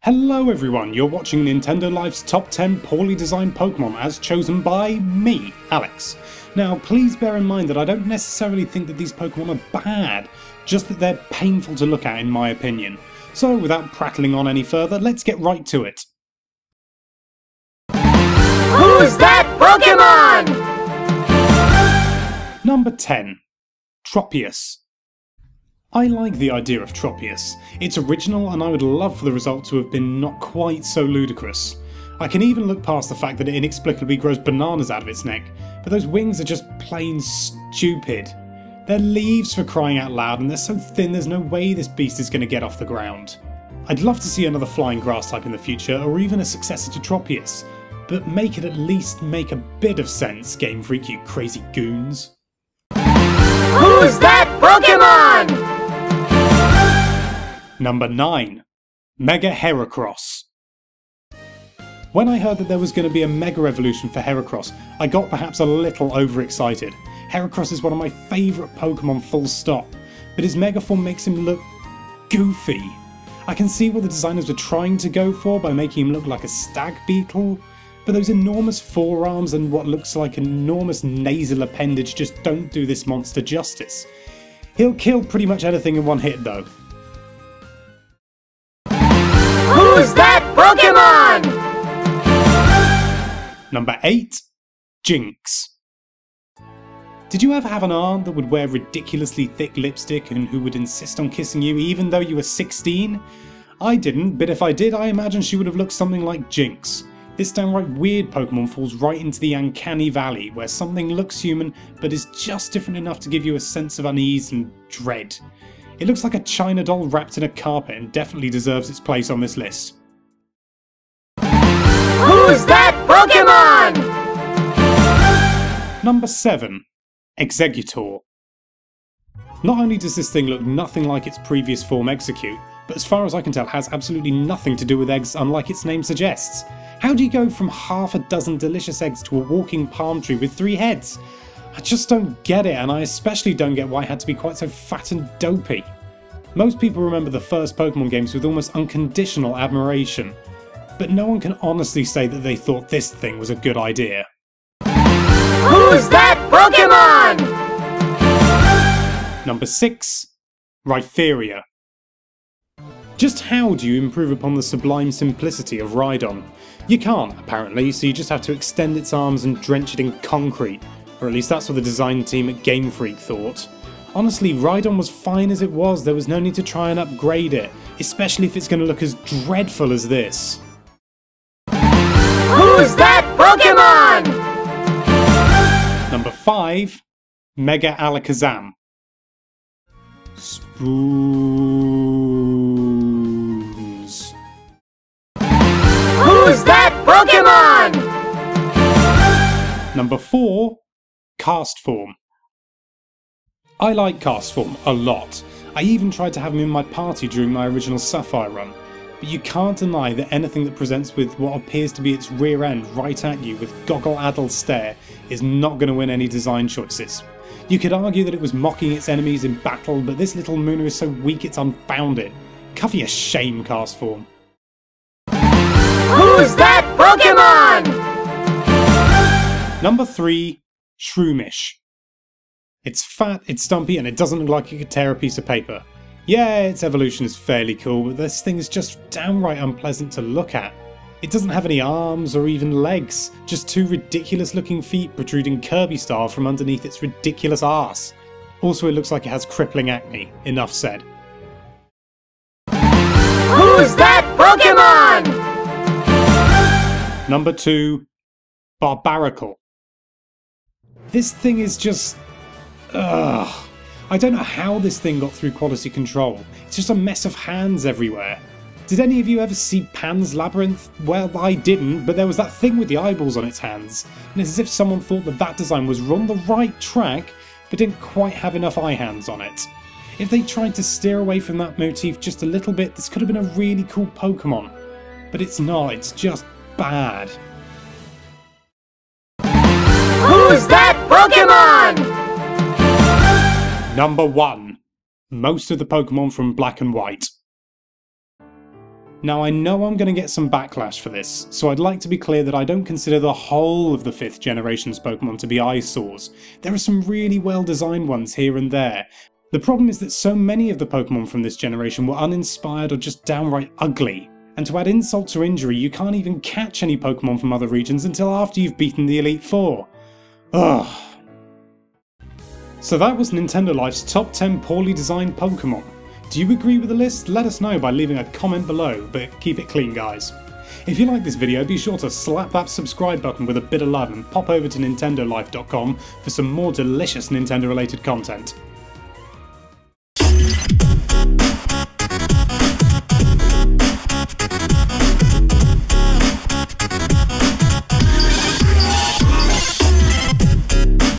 Hello everyone, you're watching Nintendo Life's top 10 poorly designed Pokemon as chosen by me, Alex. Now please bear in mind that I don't necessarily think that these Pokemon are bad, just that they're painful to look at in my opinion. So without prattling on any further, let's get right to it. Who's that Pokemon? Number 10. Tropius. I like the idea of Tropius. It's original and I would love for the result to have been not quite so ludicrous. I can even look past the fact that it inexplicably grows bananas out of its neck, but those wings are just plain stupid. They're leaves for crying out loud and they're so thin there's no way this beast is going to get off the ground. I'd love to see another flying grass type in the future or even a successor to Tropius, but make it at least make a bit of sense, Game Freak, you crazy goons. Who's that Pokemon? Number 9. Mega Heracross. When I heard that there was going to be a Mega Evolution for Heracross, I got perhaps a little overexcited. Heracross is one of my favourite Pokemon full stop, but his Mega form makes him look goofy. I can see what the designers were trying to go for by making him look like a stag beetle, but those enormous forearms and what looks like an enormous nasal appendage just don't do this monster justice. He'll kill pretty much anything in one hit though. Who's that Pokemon? Number 8. Jinx. Did you ever have an aunt that would wear ridiculously thick lipstick and who would insist on kissing you even though you were 16? I didn't, but if I did, I imagine she would have looked something like Jinx. This downright weird Pokemon falls right into the uncanny valley where something looks human but is just different enough to give you a sense of unease and dread. It looks like a China doll wrapped in a carpet and definitely deserves its place on this list. Who's that Pokemon? Number 7. EXEGGUTO. Not only does this thing look nothing like its previous form Execute, but as far as I can tell has absolutely nothing to do with eggs unlike its name suggests. How do you go from half a dozen delicious eggs to a walking palm tree with 3 heads? I just don't get it, and I especially don't get why it had to be quite so fat and dopey. Most people remember the first Pokemon games with almost unconditional admiration, but no one can honestly say that they thought this thing was a good idea. Who's that Pokemon? Number 6. RHYPERIOR. Just how do you improve upon the sublime simplicity of Rhydon? You can't, apparently, so you just have to extend its arms and drench it in concrete. Or at least that's what the design team at Game Freak thought. Honestly, Rhydon was fine as it was, there was no need to try and upgrade it, especially if it's going to look as dreadful as this. Who's that Pokemon? Number 5. Mega Alakazam. Spoons. Who's that Pokemon? Number 4. CASTFORM. I like CASTFORM a lot. I even tried to have him in my party during my original Sapphire run, but you can't deny that anything that presents with what appears to be its rear end right at you with goggle-addled stare is not going to win any design choices. You could argue that it was mocking its enemies in battle, but this little Mooner is so weak it's unfounded. Cover your shame, CASTFORM. Who's that Pokemon? Number 3. Shroomish. It's fat, it's stumpy, and it doesn't look like it could tear a piece of paper. Yeah, its evolution is fairly cool, but this thing is just downright unpleasant to look at. It doesn't have any arms or even legs, just 2 ridiculous looking feet protruding Kirby style from underneath its ridiculous arse. Also, it looks like it has crippling acne. Enough said. Who's that Pokemon? Number 2. Barbaracle. This thing is just... ugh. I don't know how this thing got through quality control. It's just a mess of hands everywhere. Did any of you ever see Pan's Labyrinth? Well, I didn't, but there was that thing with the eyeballs on its hands. And it's as if someone thought that that design was on the right track, but didn't quite have enough eye hands on it. If they tried to steer away from that motif just a little bit, this could have been a really cool Pokemon. But it's not, it's just bad. Who's that Pokemon? Number 1. Most of the Pokemon from Black and White. Now I know I'm going to get some backlash for this, so I'd like to be clear that I don't consider the whole of the 5th generation's Pokemon to be eyesores. There are some really well designed ones here and there. The problem is that so many of the Pokemon from this generation were uninspired or just downright ugly. And to add insult to injury, you can't even catch any Pokemon from other regions until after you've beaten the Elite Four. Ugh. So that was Nintendo Life's top 10 poorly designed Pokemon. Do you agree with the list? Let us know by leaving a comment below, but keep it clean guys. If you like this video, be sure to slap that subscribe button with a bit of love and pop over to nintendolife.com for some more delicious Nintendo related content.